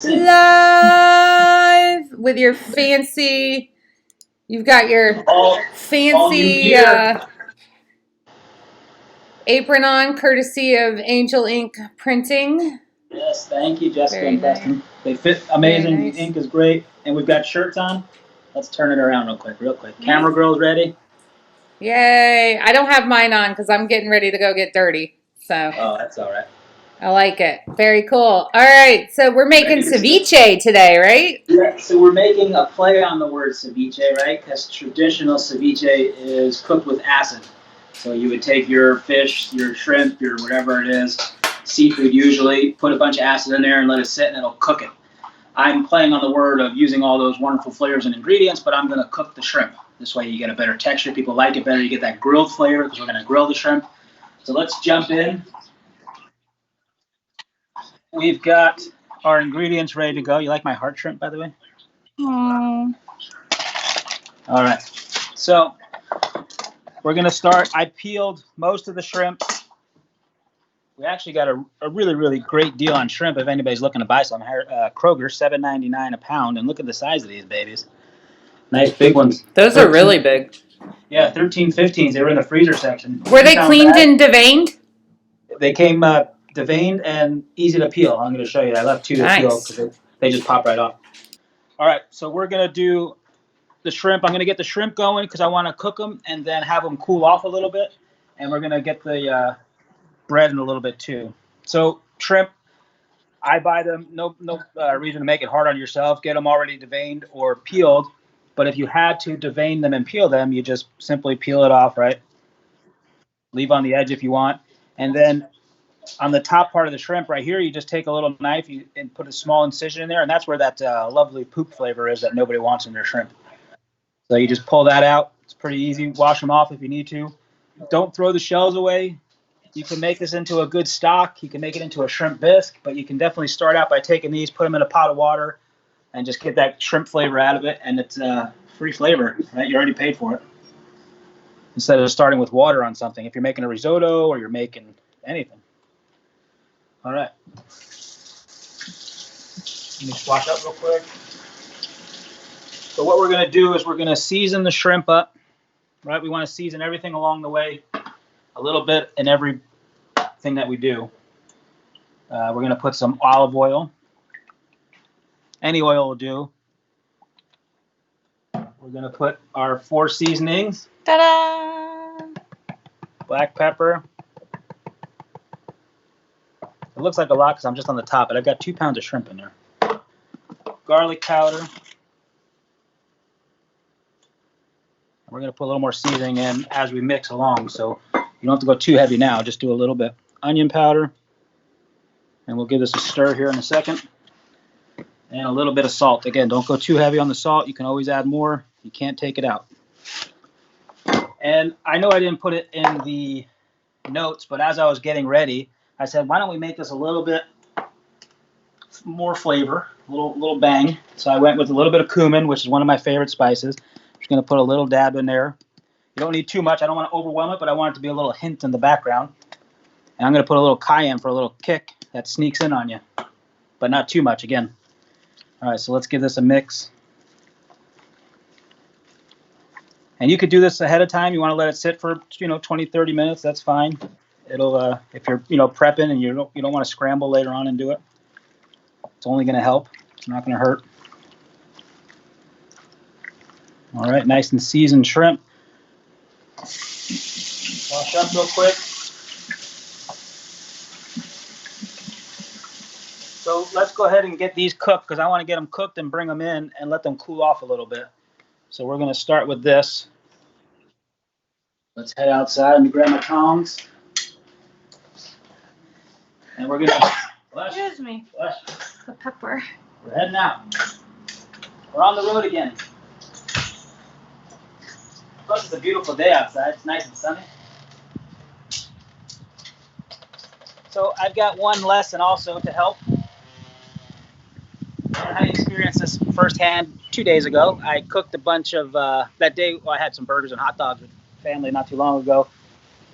Live with your fancy, you've got your fancy apron on, courtesy of Angel Ink Printing. Yes, thank you, Jessica and Preston. Nice. They fit amazing. Nice. The ink is great, and we've got shirts on. Let's turn it around real quick. Camera girl's ready. Yay! I don't have mine on because I'm getting ready to go get dirty. So. Oh, that's all right. I like it. Very cool. All right, so we're making ceviche today, right? Yeah, so we're making a play on the word ceviche, right? Because traditional ceviche is cooked with acid. So you would take your fish, your shrimp, your whatever it is, seafood usually, put a bunch of acid in there and let it sit and it'll cook it. I'm playing on the word of using all those wonderful flavors and ingredients, but I'm going to cook the shrimp. This way you get a better texture. People like it better. You get that grilled flavor because we're going to grill the shrimp. So let's jump in. We've got our ingredients ready to go. You like my heart shrimp, by the way? Aww. All right. So we're going to start. I peeled most of the shrimp. We actually got a really, really great deal on shrimp if anybody's looking to buy some. Kroger, $7.99 a pound. And look at the size of these babies. Nice big ones. Those 13, are really big. Yeah, 13, 15s. They were in the freezer section. Were they cleaned and deveined? They came deveined and easy to peel. I'm going to show you. I left 2 to peel because they just pop right off. All right, so we're going to do the shrimp. I'm going to get the shrimp going because I want to cook them and then have them cool off a little bit. And we're going to get the bread in a little bit too. So shrimp, I buy them. No reason to make it hard on yourself. Get them already deveined or peeled. But if you had to devein them and peel them, you just simply peel it off, right? Leave on the edge if you want. And then on the top part of the shrimp right here, you just take a little knife and put a small incision in there, and that's where that lovely poop flavor is that nobody wants in their shrimp. So you just pull that out. It's pretty easy. Wash them off if you need to. Don't throw the shells away. You can make this into a good stock. You can make it into a shrimp bisque, but you can definitely start out by taking these, put them in a pot of water, and just get that shrimp flavor out of it, and it's free flavor, right? You already paid for it. Instead of starting with water on something, if you're making a risotto or you're making anything. All right. Let me swash up real quick. So what we're going to do is we're going to season the shrimp up, right? We want to season everything along the way, a little bit in everything that we do. We're going to put some olive oil. Any oil will do. We're going to put our 4 seasonings. Ta-da! Black pepper. It looks like a lot because I'm just on the top, but I've got 2 pounds of shrimp in there. Garlic powder. We're going to put a little more seasoning in as we mix along, so you don't have to go too heavy now. Just do a little bit. Onion powder. And we'll give this a stir here in a second. And a little bit of salt. Again, don't go too heavy on the salt. You can always add more. You can't take it out. And I know I didn't put it in the notes, but as I was getting ready, I said, why don't we make this a little bit more flavor, a little bang. So I went with a little bit of cumin, which is one of my favorite spices. I'm just going to put a little dab in there. You don't need too much. I don't want to overwhelm it, but I want it to be a little hint in the background. And I'm going to put a little cayenne for a little kick that sneaks in on you, but not too much again. All right, so let's give this a mix. And you could do this ahead of time. You want to let it sit for 20, 30 minutes. That's fine. It'll if you're prepping and you don't want to scramble later on and do it. It's only going to help. It's not going to hurt. All right, nice and seasoned shrimp. Wash up real quick. So let's go ahead and get these cooked because I want to get them cooked and bring them in and let them cool off a little bit. So we're going to start with this. Let's head outside and grab my tongs. And we're going to... Excuse me. The pepper. We're heading out. We're on the road again. Plus, it's a beautiful day outside. It's nice and sunny. So I've got one lesson also to help. I experienced this firsthand 2 days ago. I cooked a bunch of, that day I had some burgers and hot dogs with family not too long ago.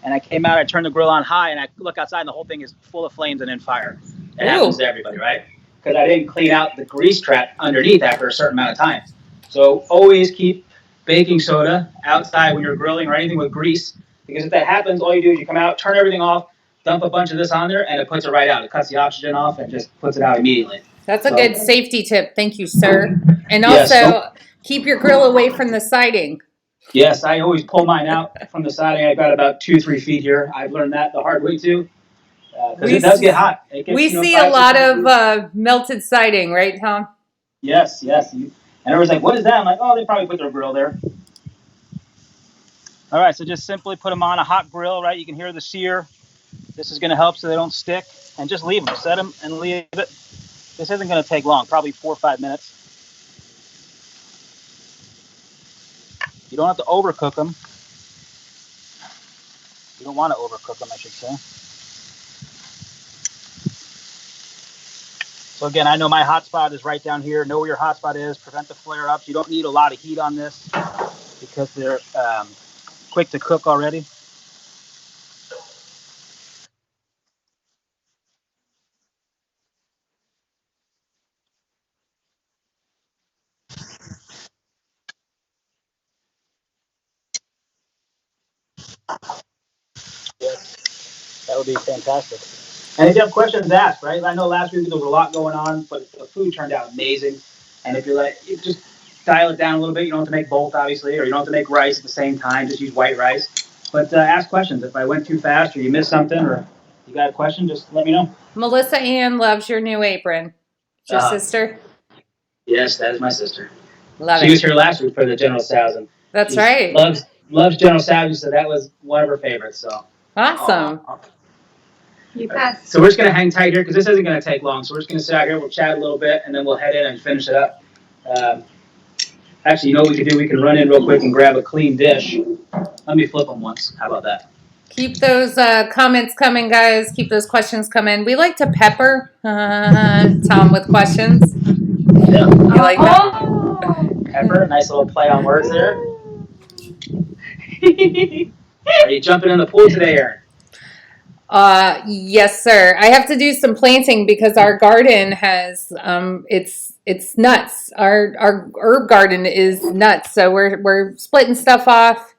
And I came out, I turned the grill on high, and I look outside, and the whole thing is full of flames and in fire. It happens to everybody, right? because I didn't clean out the grease trap underneath after a certain amount of time. So always keep baking soda outside when you're grilling or anything with grease, because if that happens, all you do is you come out, turn everything off, dump a bunch of this on there, and it puts it right out. It cuts the oxygen off and just puts it out immediately. That's a good safety tip. Thank you, sir. And Yes, also, keep your grill away from the siding. Yes, I always pull mine out from the siding. I've got about 2-3 feet here. I've learned that the hard way too, because it does get hot. It gets, we see 5, a lot of melted siding, right, Tom? Yes, yes. And everyone's like, "What is that?" I'm like, "Oh, they probably put their grill there." All right, so just simply put them on a hot grill, right? You can hear the sear. This is going to help so they don't stick, and just leave them. Set them and leave it. This isn't going to take long, probably 4 or 5 minutes. You don't have to overcook them. You don't want to overcook them, I should say. So again, I know my hot spot is right down here. Know where your hot spot is. Prevent the flare-ups. You don't need a lot of heat on this because they're quick to cook already. Yes, that would be fantastic. And if you have questions, ask, right? I know last week there was a lot going on, but the food turned out amazing. And if you're like, you just dial it down a little bit. You don't have to make both, obviously, or you don't have to make rice at the same time. Just use white rice. But ask questions. If I went too fast or you missed something or you got a question, just let me know. Melissa Ann loves your new apron. It's your sister? Yes, that is my sister. Love she it. was here last week for the General Tso's. That's right. Loves General Tso's, so that was one of her favorites. So awesome. You passed. So we're just going to hang tight here because this isn't going to take long. So we're just going to sit out here, we'll chat a little bit, and then we'll head in and finish it up. Actually, you know what we can do? We can run in real quick and grab a clean dish. Let me flip them once. How about that? Keep those comments coming, guys. Keep those questions coming. We like to pepper Tom with questions. Yeah. You like that? Pepper, nice little play on words there. Are you jumping in the pool today, Aaron? Yes, sir. I have to do some planting because our garden has it's nuts. Our herb garden is nuts. So we're splitting stuff off.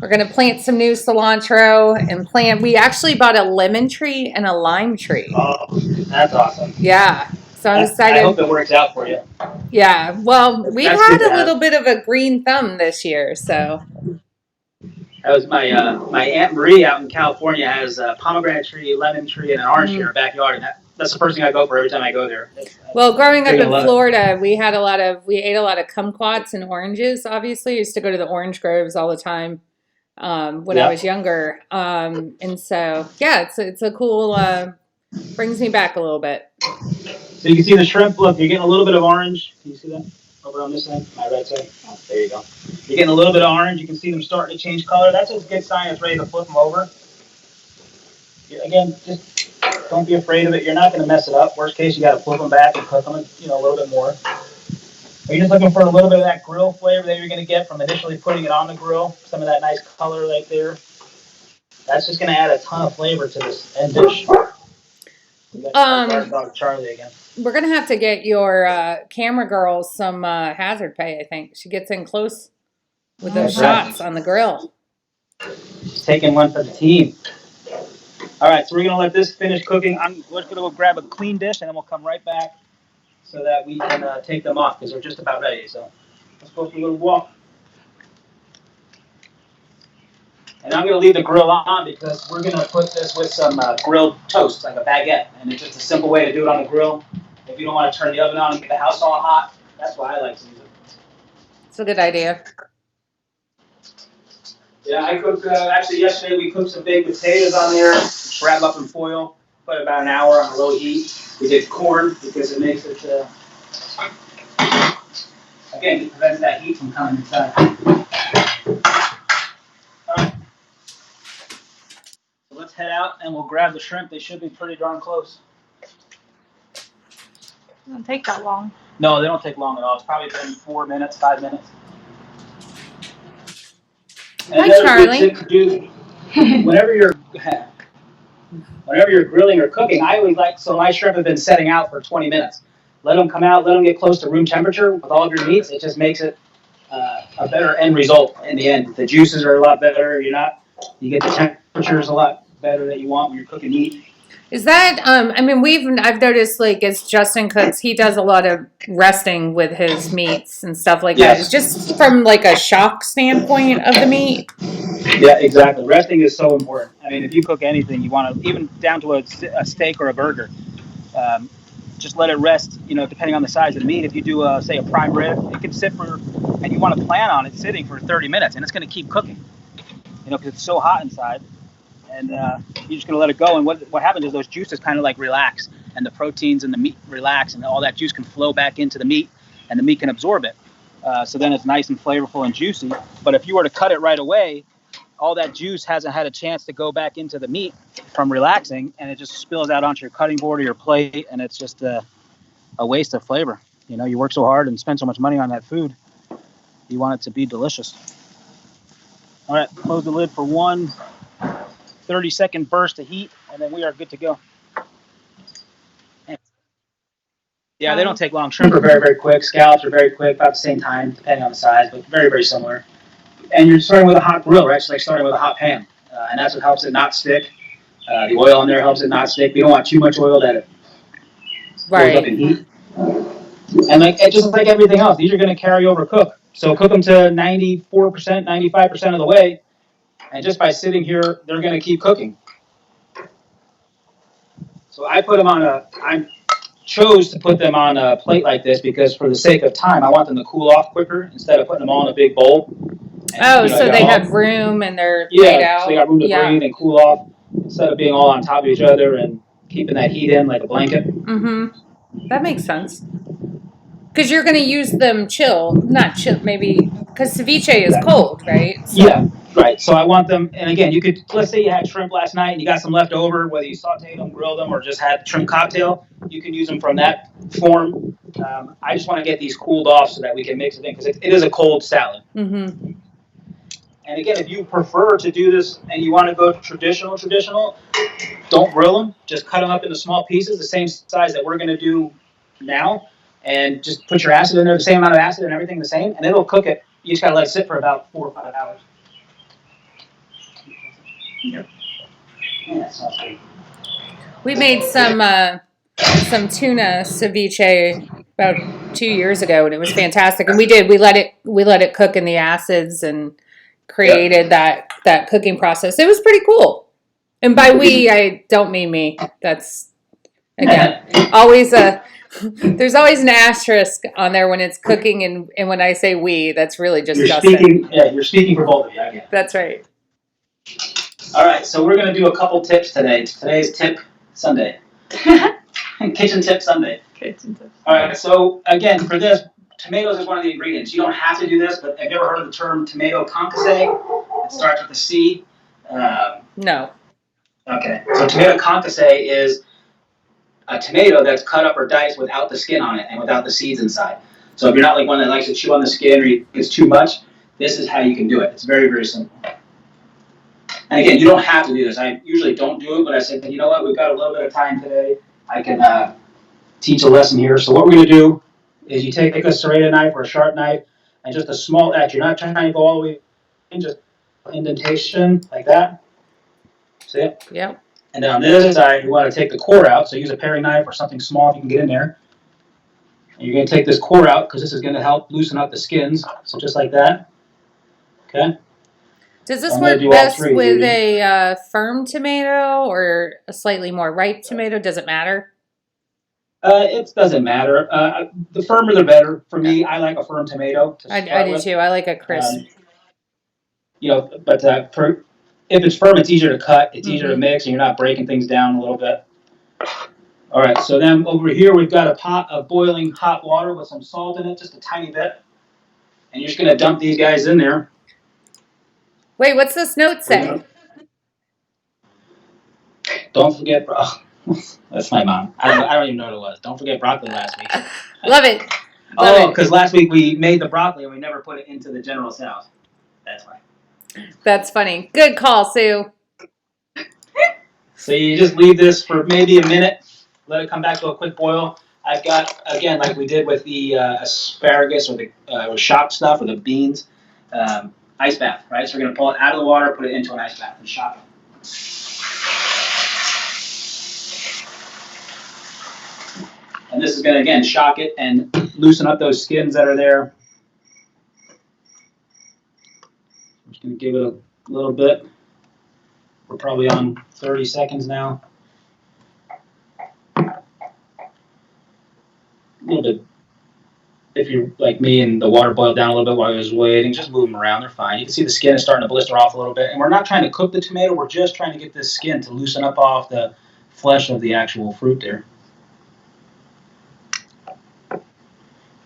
We're gonna plant some new cilantro and plant. We actually bought a lemon tree and a lime tree. Oh, that's awesome. Yeah. So I'm excited. I hope it works out for you. Yeah. Well, we've had a little bit of a green thumb this year, so. That was my Aunt Marie out in California has a pomegranate tree, lemon tree, and an orange tree in her backyard, and that's the first thing I go for every time I go there. Well, growing up in Florida, we ate a lot of kumquats and oranges. Obviously, I used to go to the orange groves all the time when I was younger, and so yeah, it's a cool brings me back a little bit. So you can see the shrimp. Look, you're getting a little bit of orange. Can you see that? Over on this side, my right side. Oh, there you go. You're getting a little bit of orange. You can see them starting to change color. That's a good sign it's ready to flip them over. Again, just don't be afraid of it. You're not going to mess it up. Worst case, you got to flip them back and cook them, a little bit more. Are you just looking for a little bit of that grill flavor that you're going to get from initially putting it on the grill? Some of that nice color right there. That's just going to add a ton of flavor to this end dish. Dog Charlie again. We're gonna have to get your camera girl some hazard pay. I think she gets in close with those shots on the grill. She's taking one for the team. All right, so we're gonna let this finish cooking. We're gonna go grab a clean dish and then we'll come right back so that we can take them off because they're just about ready. So let's go for a little walk. And I'm going to leave the grill on because we're going to put this with some grilled toast, like a baguette. And it's just a simple way to do it on the grill. If you don't want to turn the oven on and get the house all hot, that's why I like to use it. It's a good idea. Yeah, I cooked, actually yesterday we cooked some baked potatoes on there, wrap up in foil, put about an hour on a low heat. We did corn because it makes it, again, it prevents that heat from coming inside. Let's head out and we'll grab the shrimp. They should be pretty darn close. It doesn't take that long. No, they don't take long at all. It's probably been 4 minutes, 5 minutes. Hi, Charlie. Whenever you're grilling or cooking, I always like, so my shrimp have been setting out for 20 minutes. let them come out, let them get close to room temperature with all of your meats. It just makes it a better end result in the end. The juices are a lot better. You get the temperatures a lot better that you want when you're cooking meat. Is that I mean I've noticed like as Justin cooks, he does a lot of resting with his meats and stuff like that. It's just from like a shock standpoint of the meat. Yeah, exactly. Resting is so important. I mean, if you cook anything, you want to, even down to a steak or a burger, just let it rest, depending on the size of the meat. If you do, say, a prime rib, it can sit and you want to plan on it sitting for 30 minutes, and it's going to keep cooking, because it's so hot inside. And you're just going to let it go. And what happens is those juices kind of like relax, and the proteins in the meat relax, and all that juice can flow back into the meat, and the meat can absorb it. So then it's nice and flavorful and juicy. But if you were to cut it right away, all that juice hasn't had a chance to go back into the meat from relaxing, and it just spills out onto your cutting board or your plate, and it's just a waste of flavor. You work so hard and spend so much money on that food. You want it to be delicious. All right, close the lid for 1 30-second burst of heat, and then we are good to go. Yeah, they don't take long. Shrimp are very, very quick. Scallops are very quick, about the same time, depending on the size, but very, very similar. And you're starting with a hot grill, right? It's like starting with a hot pan. And that's what helps it not stick. The oil in there helps it not stick. We don't want too much oil that it goes up in heat. And just like everything else, these are going to carry over cook. So cook them to 94%, 95% of the way. And just by sitting here, they're going to keep cooking. So I chose to put them on a plate like this because for the sake of time, I want them to cool off quicker instead of putting them all in a big bowl. And, so they have room and they're laid out. So they got room to breathe and cool off instead of being all on top of each other and keeping that heat in like a blanket. Mm-hmm. That makes sense. Because you're going to use them not chill, maybe, because ceviche is cold, right? So. Yeah, right. So I want them, and again, let's say you had shrimp last night and you got some left over, whether you sauteed them, grilled them, or just had shrimp cocktail, you can use them from that form. I just want to get these cooled off so that we can mix it in because it is a cold salad. Mm-hmm. And again, if you prefer to do this and you want to go traditional, don't grill them. Just cut them up into small pieces, the same size that we're going to do now. And just put your acid in there, the same amount of acid and everything the same, and it'll cook it. You just got to let it sit for about 4 or 5 hours. Yep. Yeah, that sounds good. We made some tuna ceviche about 2 years ago, and it was fantastic. And we let it cook in the acids and created that cooking process. It was pretty cool. And by we, I don't mean me. That's again always there's always an asterisk on there when it's cooking, and when I say we, that's really just Justin. You're speaking for both of you. I get it. That's right. All right, so we're going to do a couple tips today. Today's Tip Sunday. Kitchen Tip Sunday. Kitchen tips. All right, so again, for this, tomatoes is one of the ingredients. You don't have to do this, but have you ever heard of the term tomato concasse? It starts with a C. No. Okay, so tomato concasse is a tomato that's cut up or diced without the skin on it and without the seeds inside. So if you're not like one that likes to chew on the skin or it's too much, this is how you can do it. It's very, very simple. And again, you don't have to do this. I usually don't do it, but I said, you know what, we've got a little bit of time today. I can teach a lesson here. So what we're going to do is you take a serrated knife or a sharp knife and just a small edge. You're not trying to go all the way in, just indentation like that. See it? Yep. And then on the other side, you want to take the core out. So use a paring knife or something small if you can get in there. And you're going to take this core out because this is going to help loosen up the skins. So just like that. Okay. Does this work best with a firm tomato or a slightly more ripe tomato? Does it matter? It doesn't matter. The firmer the better. For me, I like a firm tomato. I do too. I like a crisp. But if it's firm, it's easier to cut. It's easier to mix, and you're not breaking things down a little bit. All right. So then over here, we've got a pot of boiling hot water with some salt in it, just a tiny bit. And you're just going to dump these guys in there. Wait, what's this note say? Don't forget, that's my mom. I don't even know what it was. Don't forget broccoli last week. Love it. Because last week we made the broccoli and we never put it into the General Tso's. That's why. That's funny. Good call, Sue. So you just leave this for maybe a minute. Let it come back to a quick boil. I've got, again, like we did with the asparagus or the shop stuff or the beans, ice bath, right? So we're going to pull it out of the water, put it into an ice bath and shop it. And this is going to, again, shock it and loosen up those skins that are there. I'm just going to give it a little bit. We're probably on 30 seconds now. A little bit. If you're like me and the water boiled down a little bit while I was waiting, just move them around. They're fine. You can see the skin is starting to blister off a little bit. And we're not trying to cook the tomato. We're just trying to get this skin to loosen up off the flesh of the actual fruit there.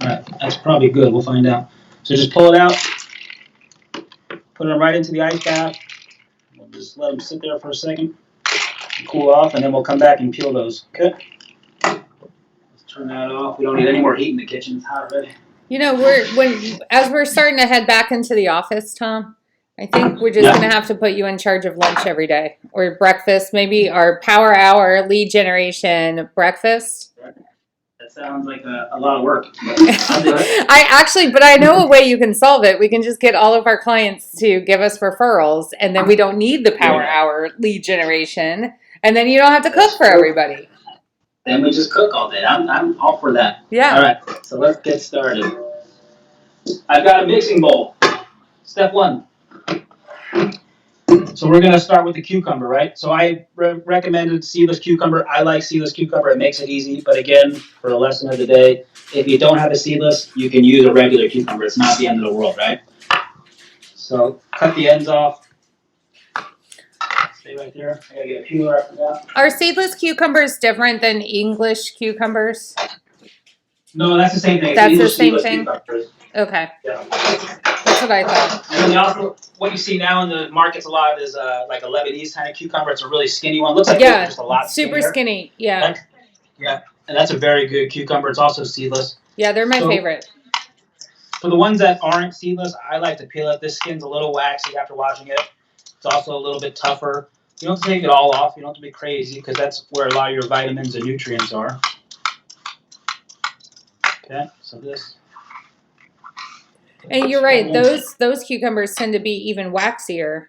All right, that's probably good. We'll find out. So just pull it out, put them right into the ice bath. We'll just let them sit there for a second, cool off, and then we'll come back and peel those. Okay. Let's turn that off. We don't need any more heat in the kitchen. It's hot already. You know, as we're starting to head back into the office, Tom, I think we're just gonna have to put you in charge of lunch every day or breakfast. Maybe our power hour lead generation breakfast. That sounds like a lot of work. I'll do it. But I know a way you can solve it. We can just get all of our clients to give us referrals, and then we don't need the power hour lead generation, and then you don't have to cook for everybody. Then we just cook all day. I'm all for that. Yeah. All right, so let's get started. I've got a mixing bowl. Step one. So we're going to start with the cucumber, right? So I recommended seedless cucumber. I like seedless cucumber. It makes it easy. But again, for the lesson of the day, if you don't have a seedless, you can use a regular cucumber. It's not the end of the world, right? So cut the ends off. Stay right there. I got to get a peeler after that. Are seedless cucumbers different than English cucumbers? No, that's the same thing. That's the same thing? Cucumbers. Okay. Yeah. That's what I thought. And then also, what you see now in the markets a lot is like a Lebanese kind of cucumber. It's a really skinny one. Looks like it's just a lot super skinnier. skinny. Yeah. Yeah, and that's a very good cucumber. It's also seedless. Yeah, they're my favorite. For the ones that aren't seedless, I like to peel it. This skin's a little waxy after washing it. It's also a little bit tougher. You don't have to take it all off. You don't have to be crazy because that's where a lot of your vitamins and nutrients are. Okay, so this. And you're right. Those cucumbers tend to be even waxier.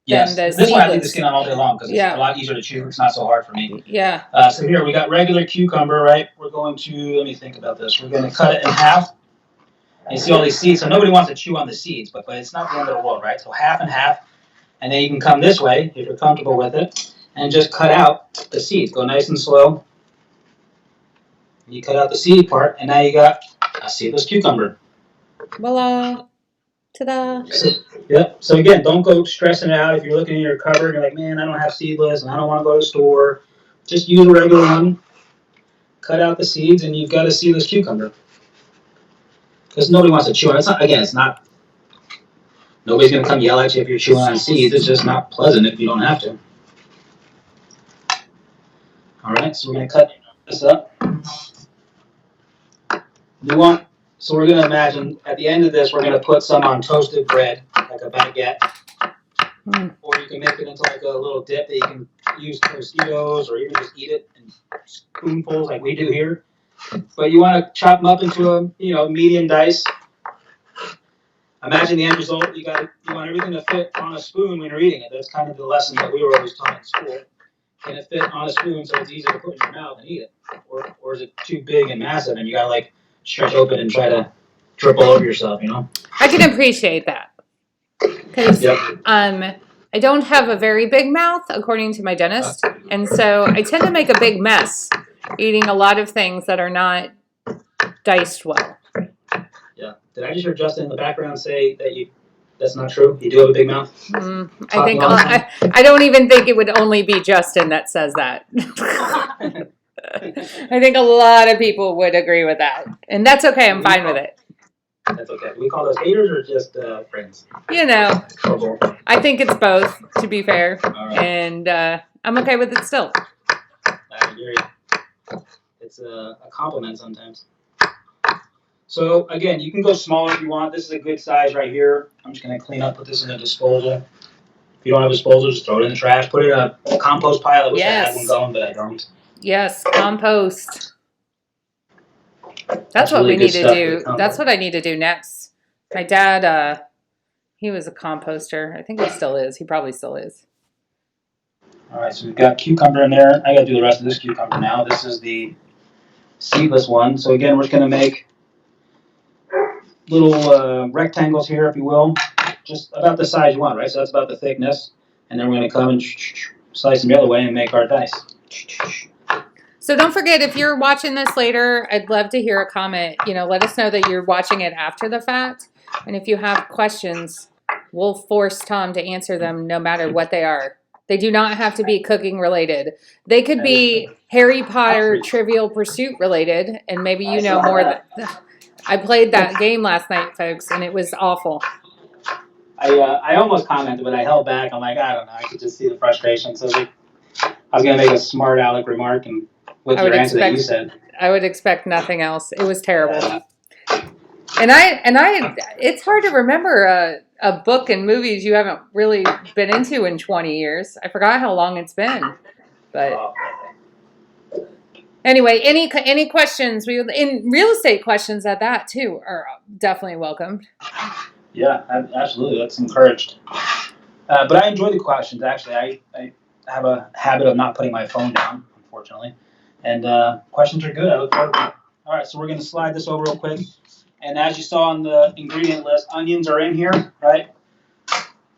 Yes, than the this one I leave the seedless. skin on all day long because it's a lot easier to chew. It's not so hard for me. Yeah. So here we got regular cucumber, right? We're going to, let me think about this. We're going to cut it in half. And you see all these seeds. So nobody wants to chew on the seeds, but it's not the end of the world, right? So half and half. And then you can come this way if you're comfortable with it and just cut out the seeds. Go nice and slow. You cut out the seed part, and now you got a seedless cucumber. Voila. Ta-da. Yep. So again, don't go stressing it out. If you're looking in your cupboard and you're like, man, I don't have seedless and I don't want to go to the store. Just use a regular one. Cut out the seeds and you've got a seedless cucumber. Because nobody wants to chew on it. It's not. Nobody's going to come yell at you if you're chewing on seeds. It's just not pleasant if you don't have to. All right, so we're going to cut this up. So we're going to imagine at the end of this, we're going to put some on toasted bread, like a baguette. Or you can make it into like a little dip that you can use Tostitos or even just eat it in spoonfuls like we do here. But you want to chop them up into a medium dice. Imagine the end result. You want everything to fit on a spoon when you're eating it. That's kind of the lesson that we were always taught in school. Can it fit on a spoon so it's easy to put in your mouth and eat it? Or is it too big and massive and you got to stretch open and try to drip all over yourself, I can appreciate that. Because I don't have a very big mouth, according to my dentist. And so I tend to make a big mess eating a lot of things that are not diced well. Yeah. Did I just hear Justin in the background say that that's not true? You do have a big mouth? I don't even think it would only be Justin that says that. I think a lot of people would agree with that. And that's okay. I'm fine with it. That's okay. Do we call those haters or just friends? I think it's both, to be fair. Right. And I'm okay with it still. I hear you. It's a compliment sometimes. So again, you can go smaller if you want. This is a good size right here. I'm just going to clean up, put this in a disposal. If you don't have a disposal, just throw it in the trash. Put it in a compost pile. I wish I had one going, but I don't. Yes, compost. That's what really we good need to stuff for do. the compost. That's what I need to do next. My dad, he was a composter. I think he still is. He probably still is. All right, so we've got cucumber in there. I got to do the rest of this cucumber now. This is the seedless one. So again, we're just going to make little rectangles here, if you will, just about the size you want, right? So that's about the thickness. And then we're going to come and slice them the other way and make our dice. So don't forget, if you're watching this later, I'd love to hear a comment. You know, let us know that you're watching it after the fact. And if you have questions, we'll force Tom to answer them no matter what they are. They do not have to be cooking related. They could be Harry Potter Trivial Pursuit related, and maybe you know more than... I played that game last night, folks, and it was awful. I almost commented, but I held back. I'm like, I don't know. I could just see the frustration. So I was going to make a smart aleck remark, and with your answer that you said. I would expect nothing else. It was terrible. And I, it's hard to remember a book and movies you haven't really been into in 20 years. I forgot how long it's been. But anyway, any questions? In real estate questions at that too are definitely welcomed. Yeah, absolutely. That's encouraged. But I enjoy the questions. Actually, I have a habit of not putting my phone down, unfortunately. And questions are good. I look forward to it. All right, so we're going to slide this over real quick. And as you saw on the ingredient list, onions are in here, right?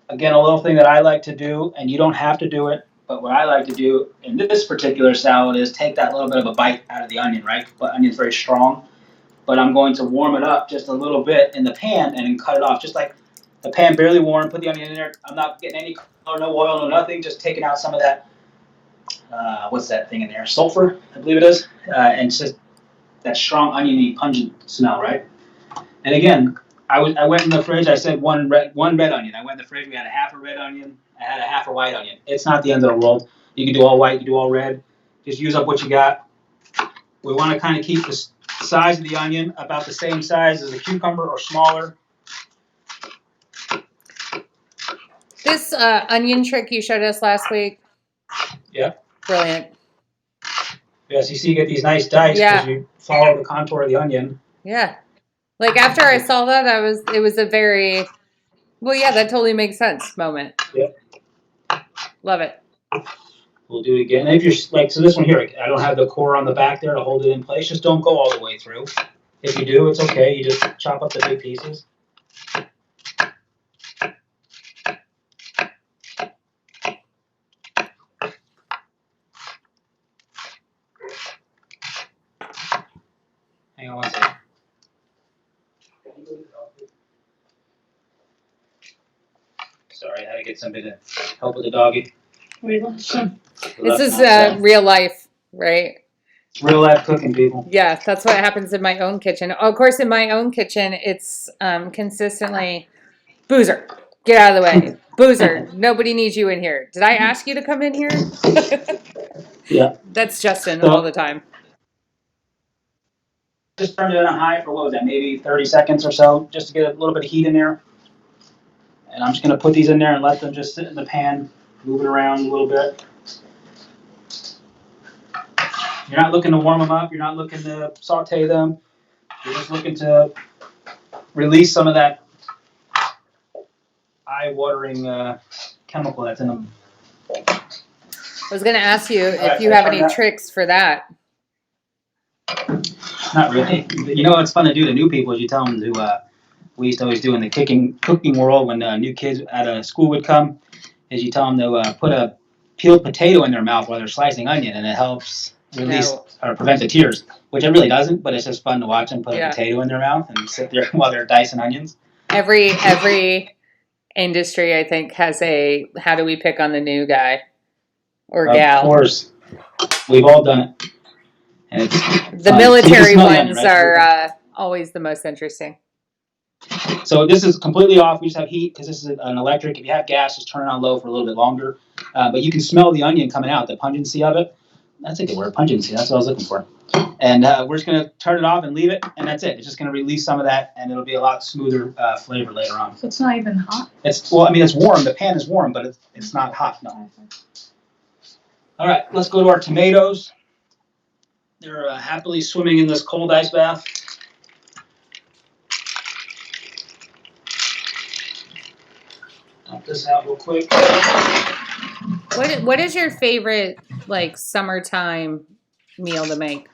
Again, a little thing that I like to do, and you don't have to do it, but what I like to do in this particular salad is take that little bit of a bite out of the onion, right? But onion's very strong. But I'm going to warm it up just a little bit in the pan and then cut it off. Just like the pan barely warm, put the onion in there. I'm not getting any color, no oil, no nothing, just taking out some of that, what's that thing in there? Sulfur, I believe it is. And it's just that strong oniony pungent smell, right? And again, I went in the fridge. I said one red onion. I went in the fridge. We had a half a red onion. I had a half a white onion. It's not the end of the world. You can do all white. You can do all red. Just use up what you got. We want to kind of keep the size of the onion about the same size as a cucumber or smaller. This onion trick you showed us last week. Yeah. Brilliant. Yes, you see, you get these nice dice because you follow the contour of the onion. Yeah. Like after I saw that, it was a very, well, yeah, that totally makes sense moment. Yep. Love it. We'll do it again. And if you're like, so this one here, I don't have the core on the back there to hold it in place. Just don't go all the way through. If you do, it's okay. You just chop up the big pieces. Hang on one second. Sorry, I had to get somebody to help with the doggy. This is real life, right? Real life cooking, people. Yeah, that's what happens in my own kitchen. Of course, in my own kitchen, it's consistently, Boozer, get out of the way. Boozer, nobody needs you in here. Did I ask you to come in here? Yeah. That's Justin all the time. Just turned it on high for, what was that, maybe 30 seconds or so, just to get a little bit of heat in there. And I'm just going to put these in there and let them just sit in the pan, move it around a little bit. You're not looking to warm them up. You're not looking to saute them. You're just looking to release some of that eye-watering chemical that's in them. I was going to ask you if you have any tricks for that. Not really. You know what's fun to do to new people is you tell them to, we used to always do in the cooking world when new kids out of school would come, is you tell them to put a peeled potato in their mouth while they're slicing onion, and it helps release or prevent the tears, which it really doesn't, but it's just fun to watch them put a potato in their mouth and sit there while they're dicing onions. Every industry, I think, has a how do we pick on the new guy or gal. Of course. We've all done it. And it's the military ones are always the most interesting. So this is completely off. We just have heat because this is an electric. If you have gas, just turn it on low for a little bit longer. But you can smell the onion coming out, the pungency of it. That's a good word, pungency. That's what I was looking for. And we're just going to turn it off and leave it, and that's it. It's just going to release some of that, and it'll be a lot smoother flavor later on. So it's not even hot? It's warm. The pan is warm, but it's not hot, no. All right, let's go to our tomatoes. They're happily swimming in this cold ice bath. Dump this out real quick. What is your favorite like summertime meal to make?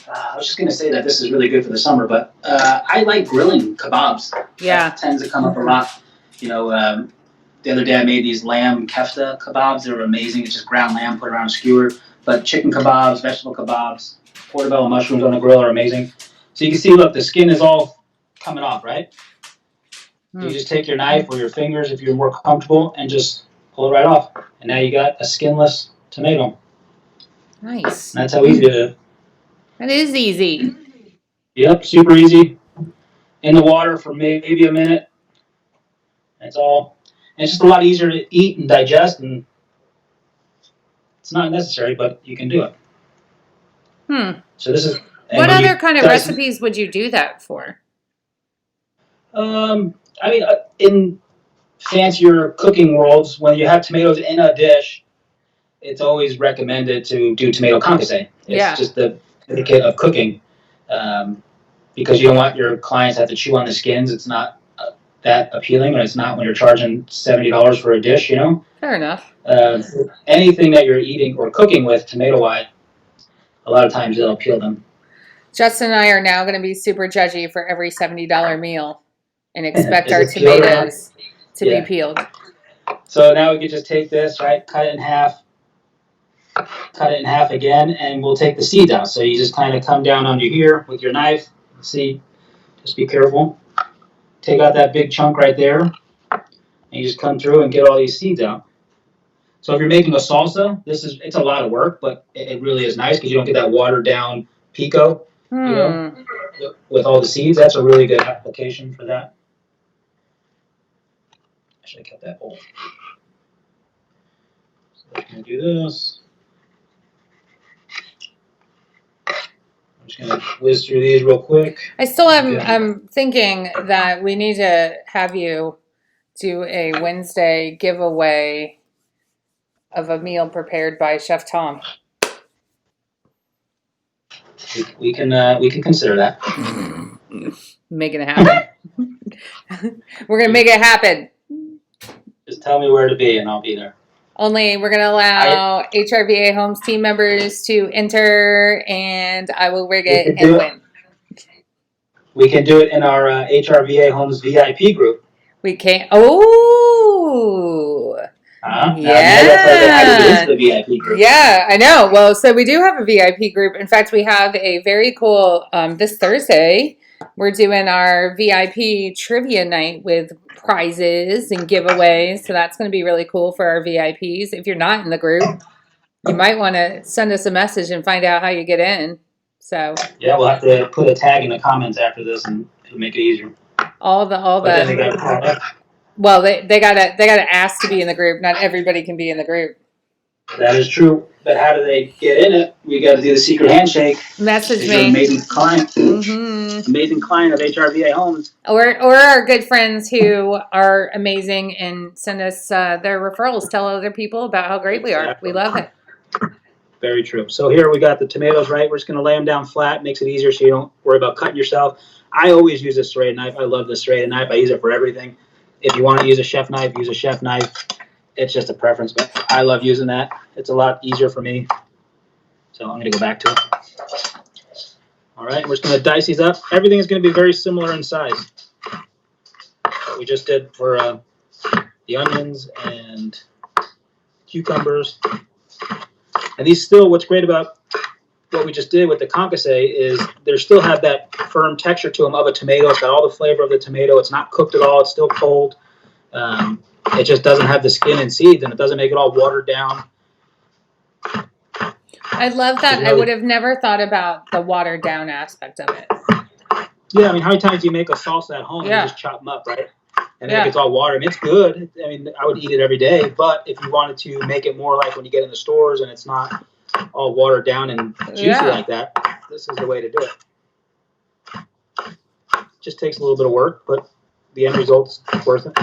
I was just going to say that this is really good for the summer, but I like grilling kebabs. Yeah. That tends to come up a lot. You know, the other day I made these lamb kefta kebabs. They were amazing. It's just ground lamb put around a skewer. But chicken kebabs, vegetable kebabs, portobello mushrooms on the grill are amazing. So you can see, look, the skin is all coming off, right? You just take your knife or your fingers, if you're more comfortable, and just pull it right off. And now you got a skinless tomato. Nice. And that's how easy it is. That is easy. Yep, super easy. In the water for maybe a minute. That's all. And it's just a lot easier to eat and digest, and it's not necessary, but you can do it. So this is. What other kind of recipes would you do that for? I mean, in fancier cooking worlds, when you have tomatoes in a dish, it's always recommended to do tomato concasse. It's just the etiquette of cooking, because you don't want your clients to have to chew on the skins. It's not that appealing, and it's not when you're charging $70 for a dish, you know? Fair enough. Anything that you're eating or cooking with, tomato-wise, a lot of times it'll appeal them. Justin and I are now going to be super judgy for every $70 meal and expect our tomatoes to be peeled. So now we can just take this, right, cut it in half again, and we'll take the seeds out. So you just kind of come down under here with your knife. See, just be careful. Take out that big chunk right there, and you just come through and get all these seeds out. So if you're making a salsa, it's a lot of work, but it really is nice because you don't get that watered down pico, you know, with all the seeds. That's a really good application for that. I should have kept that bowl. So I'm going to do this. I'm just going to whiz through these real quick. I still am. I'm thinking that we need to have you do a Wednesday giveaway of a meal prepared by Chef Tom. We can consider that. Making it happen. We're gonna make it happen. Just tell me where to be, and I'll be there. Only we're gonna allow HRVA Homes team members to enter, and I will rig it and win. We can do it in our HRVA Homes VIP group. We can't. Oh. Yeah. The VIP group. Yeah, I know. Well, so we do have a VIP group. In fact, we have a very cool, this Thursday, we're doing our VIP trivia night with prizes and giveaways. So that's going to be really cool for our VIPs. If you're not in the group, you might want to send us a message and find out how you get in. So yeah, we'll have to put a tag in the comments after this, and it'll make it easier. Well, they gotta ask to be in the group. Not everybody can be in the group. That is true. But how do they get in it? We got to do the secret handshake. Message me. Amazing client. Amazing client of HRVA Homes. Or our good friends who are amazing and send us their referrals. Tell other people about how great we are. We love it. Very true. So here we got the tomatoes, right? We're just going to lay them down flat. Makes it easier so you don't worry about cutting yourself. I always use a serrated knife. I love the serrated knife. I use it for everything. If you want to use a chef knife, use a chef knife. It's just a preference, but I love using that. It's a lot easier for me. So I'm going to go back to it. All right, we're just going to dice these up. Everything is going to be very similar in size. What we just did for the onions and cucumbers. And these still, what's great about what we just did with the concasse is they still have that firm texture to them of a tomato. It's got all the flavor of the tomato. It's not cooked at all. It's still cold. It just doesn't have the skin and seeds, and it doesn't make it all watered down. I love that. I would have never thought about the watered down aspect of it. Yeah, I mean, how many times do you make a salsa at home and you just chop them up, right? And then it gets all watered. I mean, it's good. I mean, I would eat it every day, but if you wanted to make it more like when you get in the stores and it's not all watered down and juicy like that, this is the way to do it. Just takes a little bit of work, but the end result's worth it.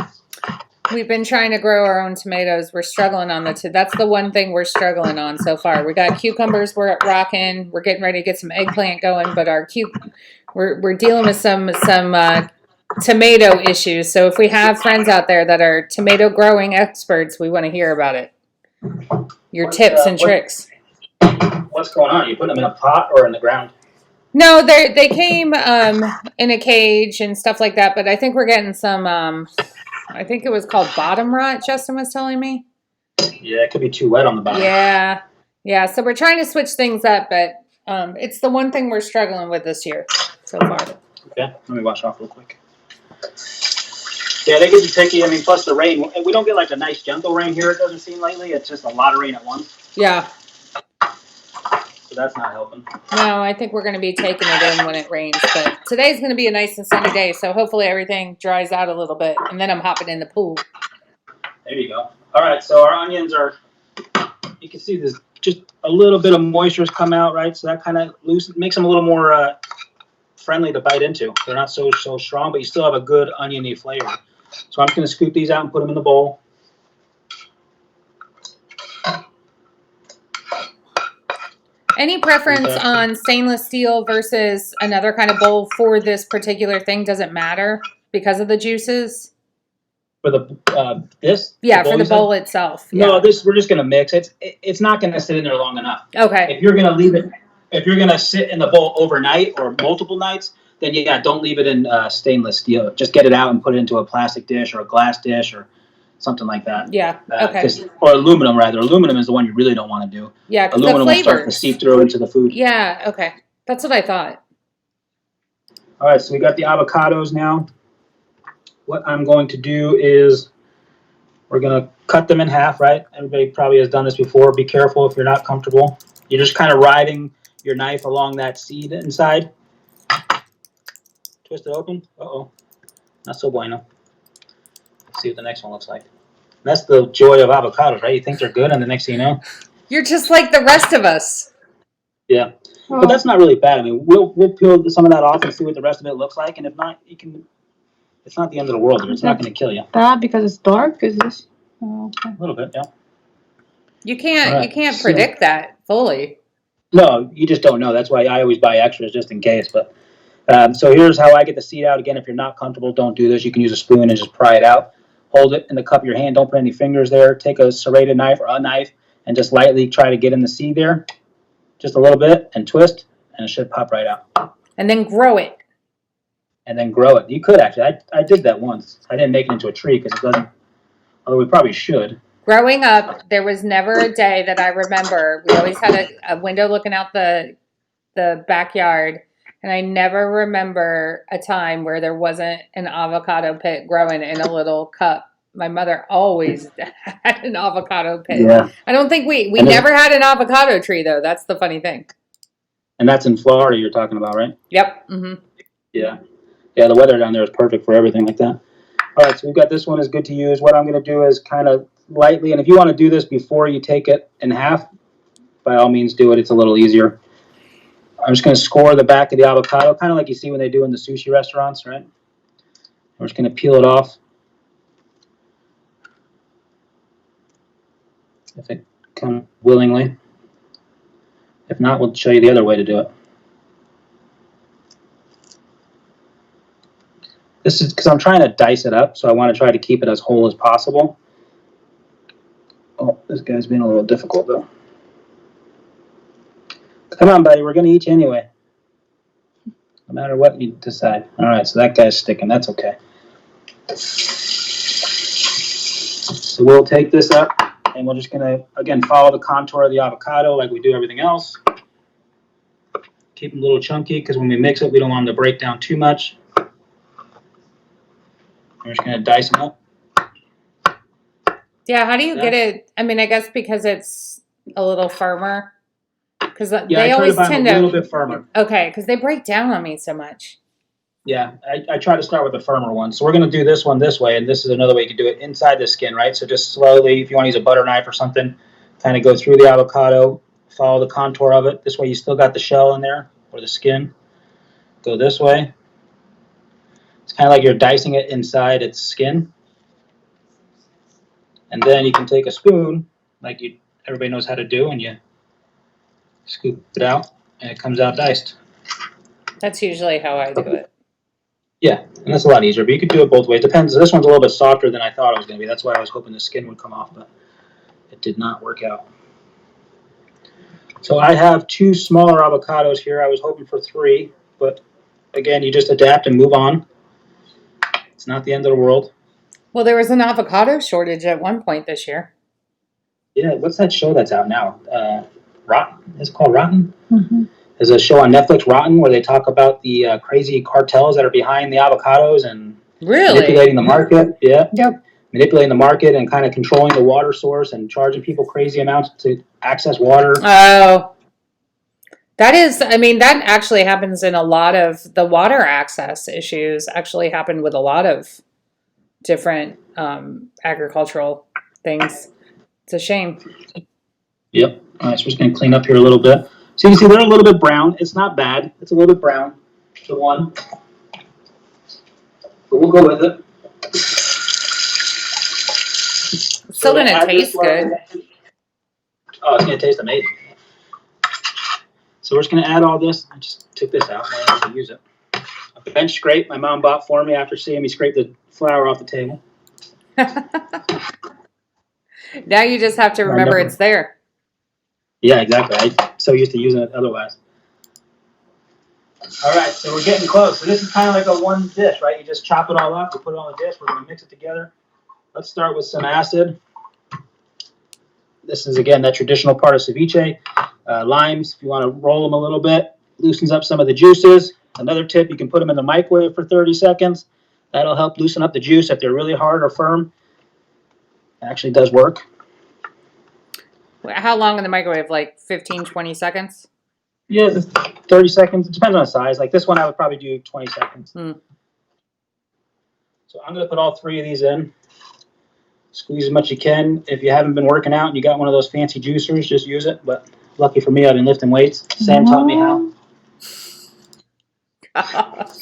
We've been trying to grow our own tomatoes. We're struggling on that's the one thing we're struggling on so far. We got cucumbers we're rocking. We're getting ready to get some eggplant going, but we're dealing with some tomato issues. So if we have friends out there that are tomato growing experts, we want to hear about it. Your tips and tricks. What's going on? You put them in a pot or in the ground? No, they came in a cage and stuff like that, but I think we're getting some I think it was called bottom rot, Justin was telling me. Yeah, it could be too wet on the bottom. Yeah. Yeah, so we're trying to switch things up, but it's the one thing we're struggling with this year so far. Okay, let me wash off real quick. Yeah, they can be picky. I mean, plus the rain. We don't get like a nice gentle rain here, it doesn't seem lately. It's just a lot of rain at once. Yeah. So that's not helping. No, I think we're going to be taking it in when it rains. But today's going to be a nice and sunny day, so hopefully everything dries out a little bit. And then I'm hopping in the pool. There you go. All right, so our onions are, you can see there's just a little bit of moisture's come out, right? So that kind of makes them a little more friendly to bite into. They're not so strong, but you still have a good oniony flavor. So I'm just going to scoop these out and put them in the bowl. Any preference on stainless steel versus another kind of bowl for this particular thing? Does it matter because of the juices? For the this? Yeah, for the bowl itself. Yeah. No, we're just gonna mix. It's not gonna sit in there long enough. Okay. If you're gonna leave it, if you're gonna sit in the bowl overnight or multiple nights, then yeah, don't leave it in stainless steel. Just get it out and put it into a plastic dish or a glass dish or something like that. Yeah. Okay. Or aluminum rather. Aluminum is the one you really don't want to do. Yeah, because aluminum the will start to seep through into the food. Yeah. Okay. That's what I thought. All right, so we got the avocados now. What I'm going to do is we're going to cut them in half, right? Everybody probably has done this before. Be careful if you're not comfortable. You're just kind of riding your knife along that seed inside. Twist it open. Uh-oh. Not so bueno. Let's see what the next one looks like. That's the joy of avocados, right? You think they're good, and the next thing you know. You're just like the rest of us. Yeah. But that's not really bad. I mean, we'll peel some of that off and see what the rest of it looks like. And if not, you can. It's not the end of the world. It's not going to kill you. That because it's dark? Is this? Oh, okay. A little bit, yeah. You can't. Right. You can't predict that fully. No, you just don't know. That's why I always buy extras just in case. But so here's how I get the seed out. Again, if you're not comfortable, don't do this. You can use a spoon and just pry it out. Hold it in the cup of your hand. Don't put any fingers there. Take a serrated knife or a knife and just lightly try to get in the seed there. Just a little bit and twist, and it should pop right out. And then grow it. And then grow it. You could actually. I did that once. I didn't make it into a tree because it doesn't. Although we probably should. Growing up, there was never a day that I remember. We always had a window looking out the backyard, and I never remember a time where there wasn't an avocado pit growing in a little cup. My mother always had an avocado pit. Yeah. I don't think we never had an avocado tree, though. That's the funny thing. And that's in Florida you're talking about, right? Yep. Mm-hmm. Yeah. Yeah, the weather down there is perfect for everything like that. All right, so we've got this one is good to use. What I'm going to do is kind of lightly, and if you want to do this before you take it in half, by all means do it. It's a little easier. I'm just going to score the back of the avocado, kind of like you see when they do in the sushi restaurants, right? We're just going to peel it off. If it comes willingly. If not, we'll show you the other way to do it. This is because I'm trying to dice it up, so I want to try to keep it as whole as possible. Oh, this guy's being a little difficult, though. Come on, buddy, we're going to eat you anyway. No matter what you decide. All right, so that guy's sticking. That's okay. So we'll take this up, and we're just going to, again, follow the contour of the avocado like we do everything else. Keep them a little chunky, because when we mix it, we don't want them to break down too much. We're just going to dice them up. Yeah, how do you get it? I mean, I guess because it's a little firmer. Because Yeah, they I try always to buy them tend a to. little bit firmer. Okay, because they break down on me so much. Yeah, I try to start with the firmer one. So we're going to do this one this way, and this is another way you can do it inside the skin, right? So just slowly, if you want to use a butter knife or something, kind of go through the avocado, follow the contour of it. This way you still got the shell in there, or the skin. Go this way. It's kind of like you're dicing it inside its skin. And then you can take a spoon, like everybody knows how to do, and you scoop it out, and it comes out diced. That's usually how I do it. Yeah, and that's a lot easier, but you could do it both ways. Depends. This one's a little bit softer than I thought it was going to be. That's why I was hoping the skin would come off, but it did not work out. So I have 2 smaller avocados here. I was hoping for 3, but again, you just adapt and move on. It's not the end of the world. Well, there was an avocado shortage at one point this year. Yeah, what's that show that's out now? Rotten? Is it called Rotten? Mm-hmm. There's a show on Netflix, Rotten, where they talk about the crazy cartels that are behind the avocados and manipulating the market. Yeah. Yep. Manipulating the market and kind of controlling the water source and charging people crazy amounts to access water. Oh. That actually happens in a lot of the water access issues actually happen with a lot of different agricultural things. It's a shame. Yep. All right, so we're just going to clean up here a little bit. So you can see they're a little bit brown. It's not bad. It's a little bit brown, the one. But we'll go with it. It's still going to taste good. Oh, it's going to taste amazing. So we're just going to add all this. I just took this out. I don't have to use it. A bench scrape my mom bought for me after seeing me scrape the flour off the table. Now you just have to remember it's there. Yeah, exactly. I'm so used to using it otherwise. All right, so we're getting close. So this is kind of like a one dish, right? You just chop it all up, you put it on the dish. We're going to mix it together. Let's start with some acid. This is, again, that traditional part of ceviche. Limes, if you want to roll them a little bit, loosens up some of the juices. Another tip, you can put them in the microwave for 30 seconds. That'll help loosen up the juice if they're really hard or firm. It actually does work. How long in the microwave? Like 15, 20 seconds? Yeah, 30 seconds. It depends on the size. Like this one, I would probably do 20 seconds. So I'm going to put all 3 of these in. Squeeze as much as you can. If you haven't been working out and you got one of those fancy juicers, just use it. But lucky for me, I've been lifting weights. Sam taught me how.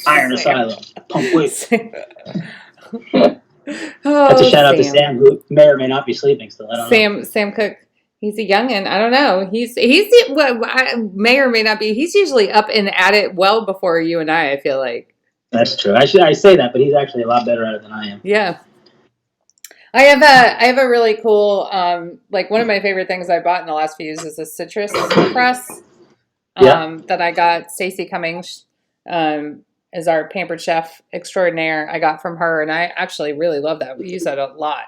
Iron asylum. Pump weights. That's a shout out to Sam, who may or may not be sleeping still. I don't know. Sam Cook. He's a youngin'. I don't know. He's may or may not be. He's usually up and at it well before you and I feel like. That's true. I say that, but he's actually a lot better at it than I am. Yeah. I have a really cool like one of my favorite things I bought in the last few years is a citrus press. That I got. Stacey Cummings is our pampered chef extraordinaire. I got from her, and I actually really love that. We use that a lot.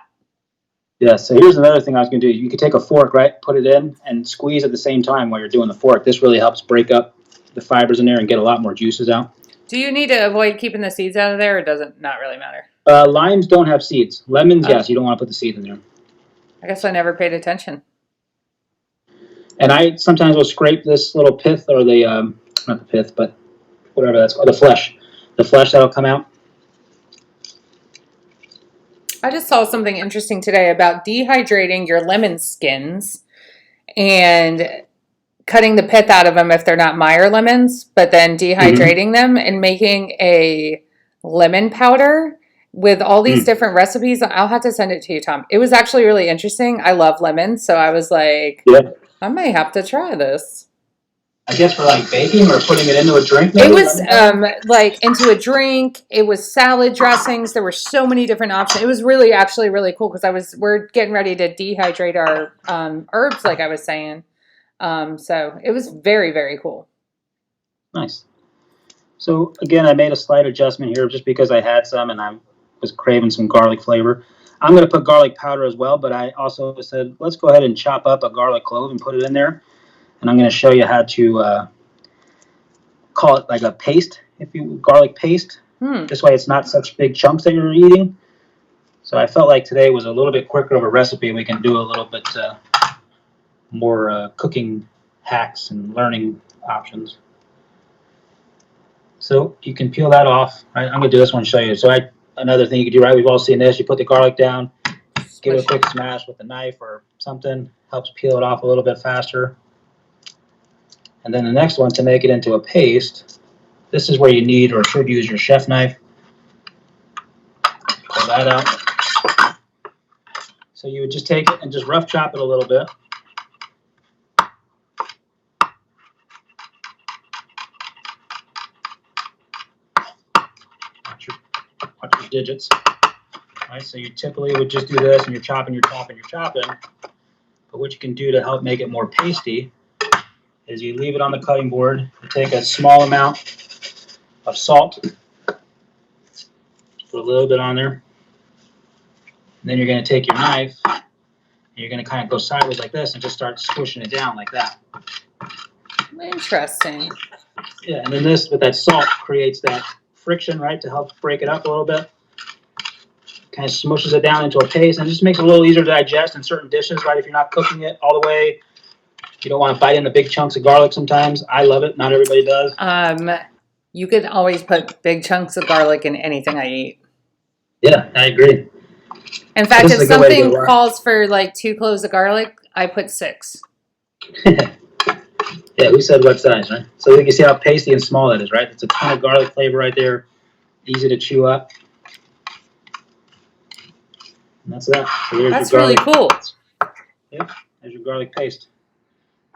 Yeah, so here's another thing I was going to do. You could take a fork, right, put it in, and squeeze at the same time while you're doing the fork. This really helps break up the fibers in there and get a lot more juices out. Do you need to avoid keeping the seeds out of there, or does it not really matter? Limes don't have seeds. Lemons, yes, you don't want to put the seeds in there. I guess I never paid attention. And I sometimes will scrape this little pith, or the, not the pith, but whatever that's called, the flesh. The flesh that'll come out. I just saw something interesting today about dehydrating your lemon skins and cutting the pith out of them if they're not Meyer lemons, but then dehydrating them and making a lemon powder with all these different recipes. I'll have to send it to you, Tom. It was actually really interesting. I love lemons, so I was like, I might have to try this. I guess for like baking or putting it into a drink. Maybe? It was like into a drink. It was salad dressings. There were so many different options. It was really actually really cool because we're getting ready to dehydrate our herbs, like I was saying. So it was very, very cool. Nice. So again, I made a slight adjustment here just because I had some and I was craving some garlic flavor. I'm going to put garlic powder as well, but I also said let's go ahead and chop up a garlic clove and put it in there. And I'm going to show you how to call it like a paste, garlic paste. This way it's not such big chunks that you're eating. So I felt like today was a little bit quicker of a recipe. We can do a little bit more cooking hacks and learning options. So you can peel that off. I'm going to do this one and show you. So another thing you can do, right? We've all seen this. You put the garlic down, give it a quick smash with a knife or something. Helps peel it off a little bit faster. And then the next one, to make it into a paste, this is where you need or should use your chef knife. Pull that out. So you would just take it and just rough chop it a little bit. Watch your digits. All right, so you typically would just do this, and you're chopping, you're chopping, you're chopping. But what you can do to help make it more pasty is you leave it on the cutting board. You take a small amount of salt, put a little bit on there. And then you're going to take your knife, and you're going to kind of go sideways like this and just start squishing it down like that. Interesting. Yeah, and then this, with that salt, creates that friction, right, to help break it up a little bit. Kind of smushes it down into a paste, and it just makes it a little easier to digest in certain dishes, right? If you're not cooking it all the way, you don't want to bite into big chunks of garlic sometimes. I love it. Not everybody does. You could always put big chunks of garlic in anything I eat. Yeah, I agree. In fact, This is if a good way to something go around. calls for like 2 cloves of garlic, I put 6. Yeah, we said what size, right? So you can see how pasty and small that is, right? It's a ton of garlic flavor right there. Easy to chew up. And that's that. So there's That's your really garlic. cool. There's your garlic paste.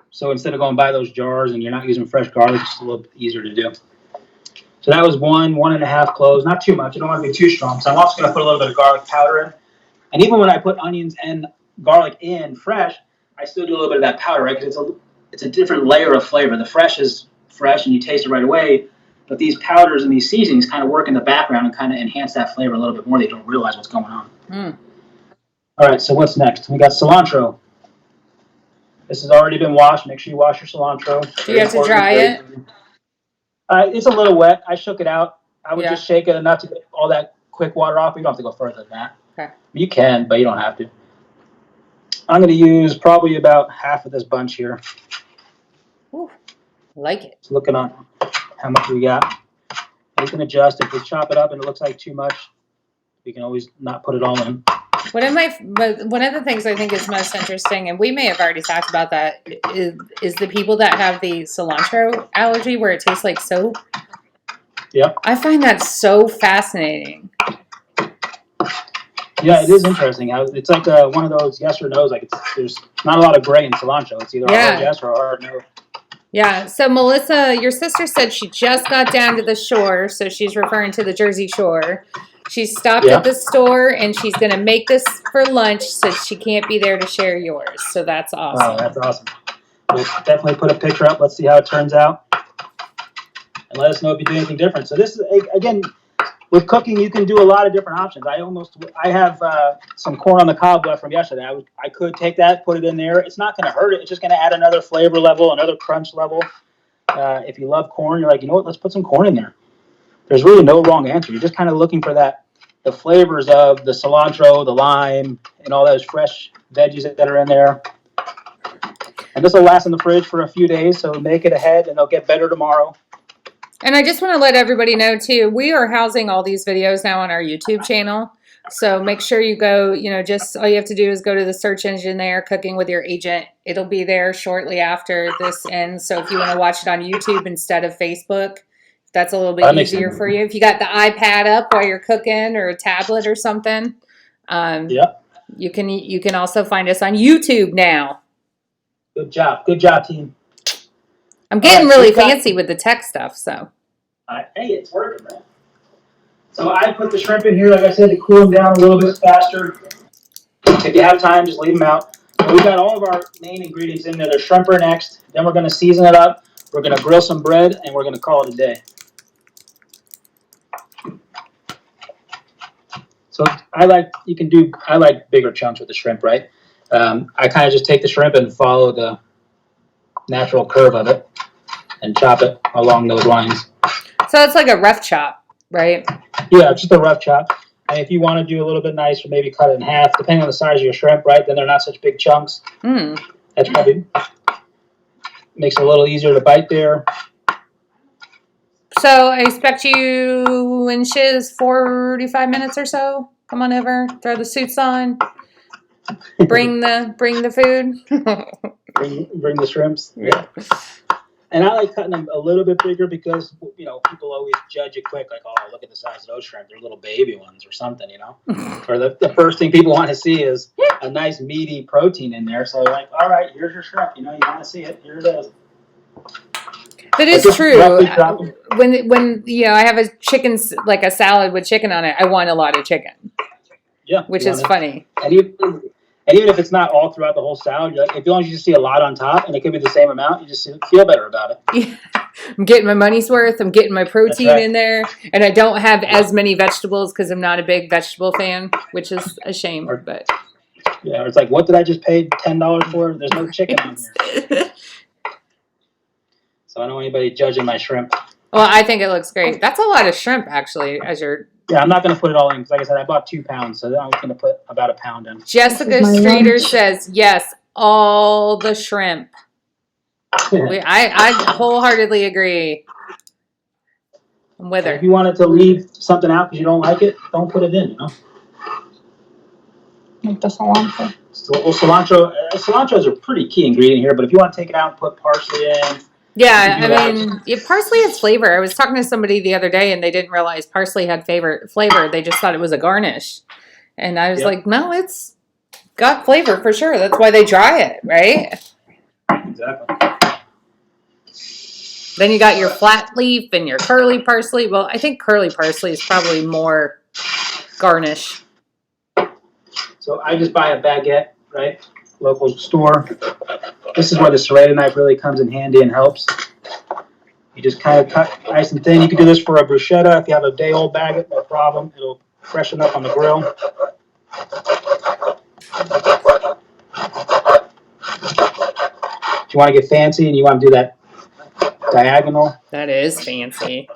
So instead of going by those jars and you're not using fresh garlic, it's a little bit easier to do. So that was 1.5 cloves. Not too much. I don't want to be too strong. So I'm also going to put a little bit of garlic powder in. And even when I put onions and garlic in fresh, I still do a little bit of that powder, right? Because it's a different layer of flavor. The fresh is fresh and you taste it right away. But these powders and these seasonings kind of work in the background and kind of enhance that flavor a little bit more. They don't realize what's going on. Mm. All right, so what's next? We got cilantro. This has already been washed. Make sure you wash your cilantro. Do you have to dry it? It's a little wet. I shook it out. I would Yeah. just shake it enough to get all that quick water off. You don't have to go further than that. Okay. You can, but you don't have to. I'm going to use probably about half of this bunch here. Ooh, like it. Just looking on how much we got. You can adjust. If we chop it up and it looks like too much, we can always not put it all in. One of the things I think is most interesting, and we may have already talked about that, is the people that have the cilantro allergy where it tastes like soap. Yep. I find that so fascinating. Yeah, it is interesting. It's like one of those yes or no's. Like there's not a lot of gray in cilantro. It's either a hard yes or a hard no. Yeah. So Melissa, your sister said she just got down to the shore, so she's referring to the Jersey Shore. She stopped at the store and she's going to make this for lunch, so she can't be there to share yours. So that's awesome. Oh, that's awesome. We'll definitely put a picture up. Let's see how it turns out. And let us know if you do anything different. So this is, again, with cooking, you can do a lot of different options. I have some corn on the cob left from yesterday. I could take that, put it in there. It's not going to hurt it. It's just going to add another flavor level, another crunch level. If you love corn, you're like, you know what, let's put some corn in there. There's really no wrong answer. You're just kind of looking for the flavors of the cilantro, the lime, and all those fresh veggies that are in there. And this will last in the fridge for a few days, so make it ahead, and they'll get better tomorrow. And I just want to let everybody know, too, we are housing all these videos now on our YouTube channel. So make sure you go, just all you have to do is go to the search engine there, Cooking with Your Agent. It'll be there shortly after this ends. So if you want to watch it on YouTube instead of Facebook, that's a little bit easier for you. If you got the iPad up while you're cooking or a tablet or something, you can also find us on YouTube now. Good job, team. I'm getting really fancy with the tech stuff, so. Hey, it's working, man. So I put the shrimp in here, like I said, to cool them down a little bit faster. If you have time, just leave them out. So we've got all of our main ingredients in there. The shrimp are next. Then we're going to season it up. We're going to grill some bread, and we're going to call it a day. So I like bigger chunks with the shrimp, right? I kind of just take the shrimp and follow the natural curve of it and chop it along those lines. So it's like a rough chop, right? Yeah, just a rough chop. And if you want to do a little bit nicer, maybe cut it in half, depending on the size of your shrimp, right? Then they're not such big chunks. That probably makes it a little easier to bite there. So I expect you in shiz 45 minutes or so. Come on over, throw the suits on, bring the food. bring the shrimps. Yeah. And I like cutting them a little bit bigger because, you know, people always judge it quick, like, oh, look at the size of those shrimp. They're little baby ones or something, you know? Or the first thing people want to see is a nice meaty protein in there. So, like, all right, here's your shrimp. You know, you want to see it. Here it is. That is just true. roughly chop 'em. When you know I have a chicken like a salad with chicken on it, I want a lot of chicken, Yeah. which you is wanna- funny. And even if it's not all throughout the whole salad, you're like, as long as you see a lot on top and it could be the same amount, you just feel better about it. Yeah. I'm getting my money's worth. I'm getting my protein right. in there, and I don't have as many vegetables because I'm not a big vegetable fan, which is a shame. But Yeah, it's like, what did I just pay $10 for? There's no chicken on here. So I don't want anybody judging my shrimp. Well, I think it looks great. That's a lot of shrimp, actually. As you're Yeah, I'm not going to put it all in because, like I said, I bought 2 pounds, so I'm going to put about a pound in. Jessica This is my Streeter lunch. says yes, all the shrimp. I wholeheartedly agree. I'm with If her. you wanted to leave something out because you don't like it, don't put it in, you know? Like the cilantro. So, well, cilantro is a pretty key ingredient here, but if you want to take it out and put parsley in, Yeah, You do I that. mean, parsley has flavor. I was talking to somebody the other day, and they didn't realize parsley had flavor. They just thought it was a garnish, and I was Yep. like, no, it's got flavor for sure. That's why they dry it, right? exactly. Then you got your flat leaf and your curly parsley. Well, I think curly parsley is probably more garnish. So I just buy a baguette, right? Local store. This is where the serrated knife really comes in handy and helps. You just kind of cut nice and thin. You can do this for a bruschetta. If you have a day-old baguette, no problem. It'll freshen up on the grill. If you want to get fancy and you want to do that diagonal, That is fancy.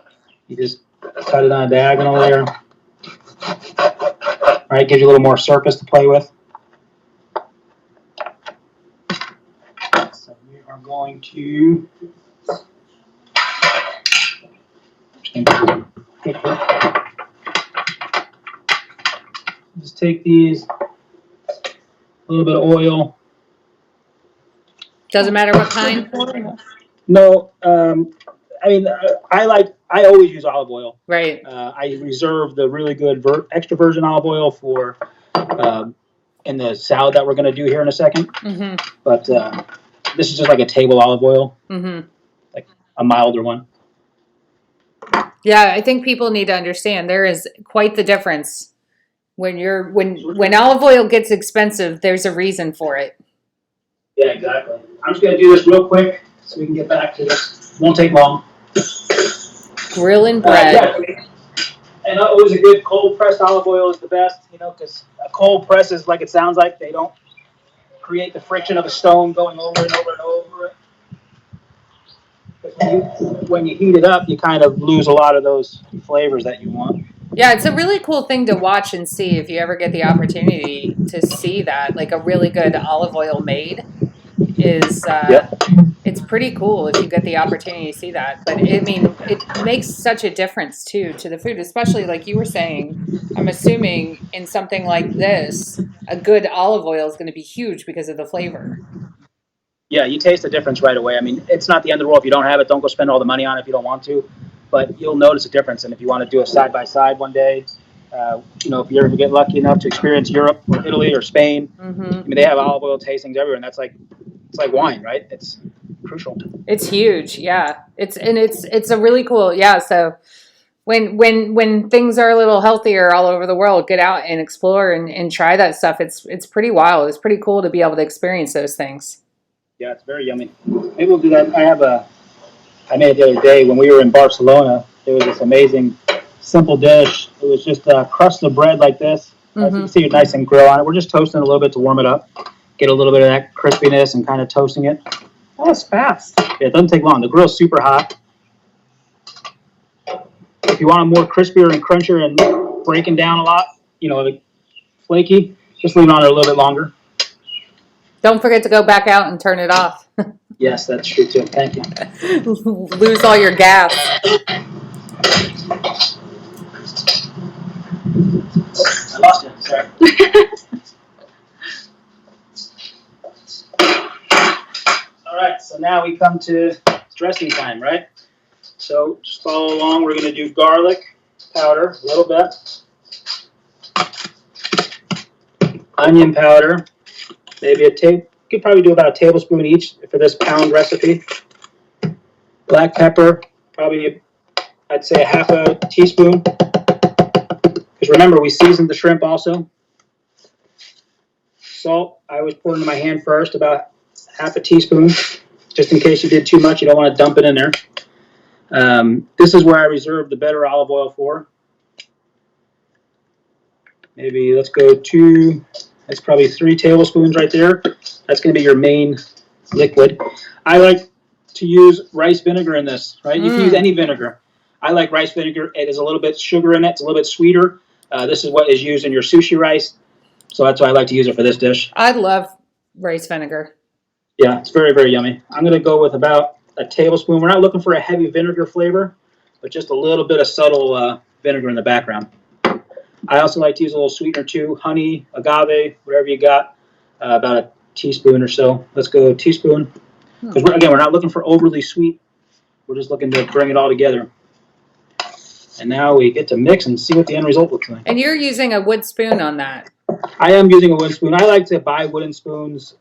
you just cut it on a diagonal there. All right, gives you a little more surface to play with. So we are going to just take these, a little bit of oil. Doesn't matter what kind. No, I mean, I always use olive oil. Right. I reserve the really good extra virgin olive oil for in the salad that we're going to do here in a second. Mm-hmm. But this is just like a table olive oil, Mm-hmm. a milder one. Yeah, I think people need to understand there is quite the difference. When olive oil gets expensive, there's a reason for it. Yeah, exactly. I'm just going to do this real quick so we can get back to this. Won't take long. Grilling bread. Yeah. And always a good cold pressed olive oil is the best, you know, because a cold press is like it sounds like. They don't create the friction of a stone going over and over and over it. When you heat it up, you kind of lose a lot of those flavors that you want. Yeah, it's a really cool thing to watch and see if you ever get the opportunity to see that. Like a really good olive oil made is it's pretty cool if you get the opportunity to see that. But I mean, it makes such a difference too to the food, especially like you were saying. I'm assuming in something like this, a good olive oil is going to be huge because of the flavor. Yeah, you taste the difference right away. I mean, it's not the end of the world if you don't have it. Don't go spend all the money on it if you don't want to. But you'll notice a difference. And if you want to do a side-by-side one day, you know, if you ever get lucky enough to experience Europe or Italy or Spain, Mm-hmm. I mean, they have olive oil tastings everywhere, and it's like wine, right? It's crucial. It's huge, yeah. It's a really cool, yeah. So when things are a little healthier all over the world, get out and explore and try that stuff. It's pretty wild. It's pretty cool to be able to experience those things. Yeah, it's very yummy. Maybe we'll do that. I made it the other day when we were in Barcelona. There was this amazing, simple dish. It was just a crust of bread like this. As you can see, it's nice and grill on it. We're just toasting a little bit to warm it up, get a little bit of that crispiness and kind of toasting it. That was fast. Yeah, it doesn't take long. The grill's super hot. If you want them more crispier and crunchier and breaking down a lot, you know, like flaky, just leave it on there a little bit longer. Don't forget to go back out and turn it off. Yes, that's true too. Thank you. Lose all your gas. I lost you. Sorry. All right, so now we come to dressing time, right? So just follow along. We're going to do garlic powder, a little bit. Onion powder, maybe you could probably do about a tablespoon each for this pound recipe. Black pepper, probably I'd say a half a teaspoon. Because remember, we seasoned the shrimp also. Salt, I always pour into my hand first, about half a teaspoon. Just in case you did too much, you don't want to dump it in there. This is where I reserve the better olive oil for. Maybe let's go that's probably 3 tablespoons right there. That's going to be your main liquid. I like to use rice vinegar in this, right? You can use any vinegar. I like rice vinegar. It has a little bit sugar in it. It's a little bit sweeter. This is what is used in your sushi rice. So that's why I like to use it for this dish. I love rice vinegar. Yeah, it's very, very yummy. I'm going to go with about a tablespoon. We're not looking for a heavy vinegar flavor, but just a little bit of subtle vinegar in the background. I also like to use a little sweetener too, honey, agave, whatever you got, about a teaspoon or so. Let's go a teaspoon. Because we're not looking for overly sweet. We're just looking to bring it all together. And now we get to mix and see what the end result looks like. And you're using a wood spoon on that. I am using a wooden spoon. I like to buy wooden spoons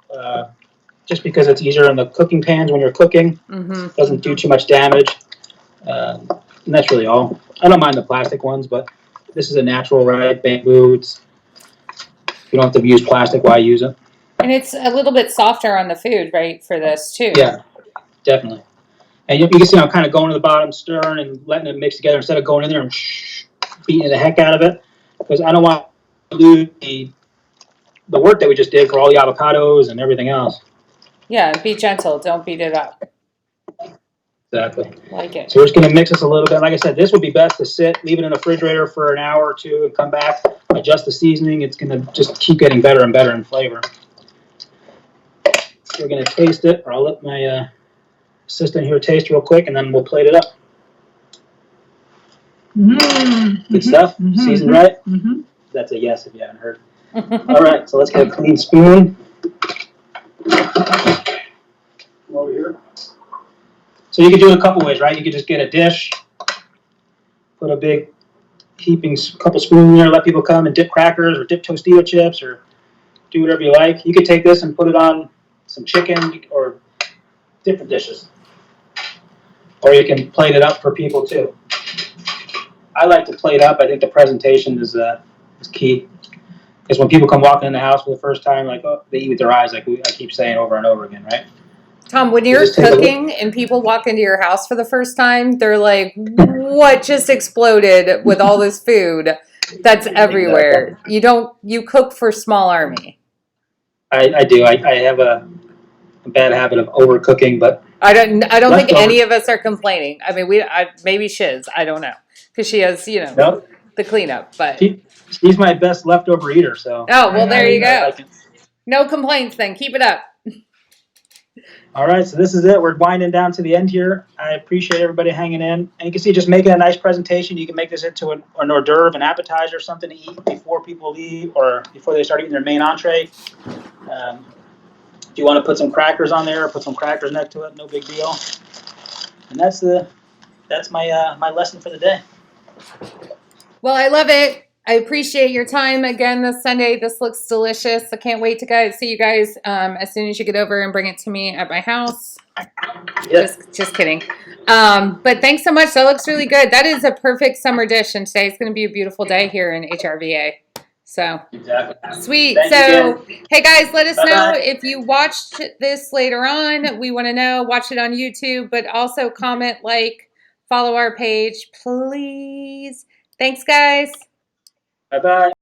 just because it's easier in the cooking pans when you're cooking. It doesn't do too much damage. And that's really all. I don't mind the plastic ones, but this is a natural, right? Bamboo. You don't have to use plastic. Why use it? And it's a little bit softer on the food, right, for this too. Yeah, definitely. And you can see I'm kind of going to the bottom, stirring and letting it mix together instead of going in there and beating the heck out of it. Because I don't want to lose the work that we just did for all the avocados and everything else. Yeah, be gentle. Don't beat it up. Exactly. Like it. So we're just going to mix this a little bit. Like I said, this would be best to sit, leave it in the refrigerator for an hour or two, and come back, adjust the seasoning. It's going to just keep getting better and better in flavor. We're going to taste it, or I'll let my assistant here taste real quick, and then we'll plate it up. Good stuff? Seasoned right? That's a yes if you haven't heard. All right, so let's get a clean spoon. Over here. So you could do it a couple ways, right? You could just get a dish, put a big heaping couple spoons in there, let people come and dip crackers or dip Tostito chips or do whatever you like. You could take this and put it on some chicken or different dishes. Or you can plate it up for people too. I like to plate up. I think the presentation is key. Because when people come walking in the house for the first time, like, oh, they eat with their eyes, like I keep saying over and over again, right? Tom, when you're cooking and people walk into your house for the first time, they're like, what just exploded with all this food that's everywhere? Exactly. You cook for small army. I do. I have a bad habit of overcooking, but I don't think any of us are complaining. I mean, maybe Shiz, I don't know. Because she has, nope. The cleanup, but she's my best leftover eater, so. Oh, well, there you go. No complaints then. Keep it up. All right, so this is it. We're winding down to the end here. I appreciate everybody hanging in. And you can see just making a nice presentation. You can make this into an hors d'oeuvre, an appetizer, something to eat before people leave or before they start eating their main entree. If you want to put some crackers on there or put some crackers next to it, no big deal. And that's my lesson for the day. Well, I love it. I appreciate your time again this Sunday. This looks delicious. I can't wait to see you guys as soon as you get over and bring it to me at my house. Yes. Just kidding. But thanks so much. That looks really good. That is a perfect summer dish, and today's going to be a beautiful day here in HRVA. So exactly. Sweet. So, hey guys, let us know if you watched this later on. We want to know. Watch it on YouTube, but also comment, like, follow our page, please. Thanks, guys. Bye-bye.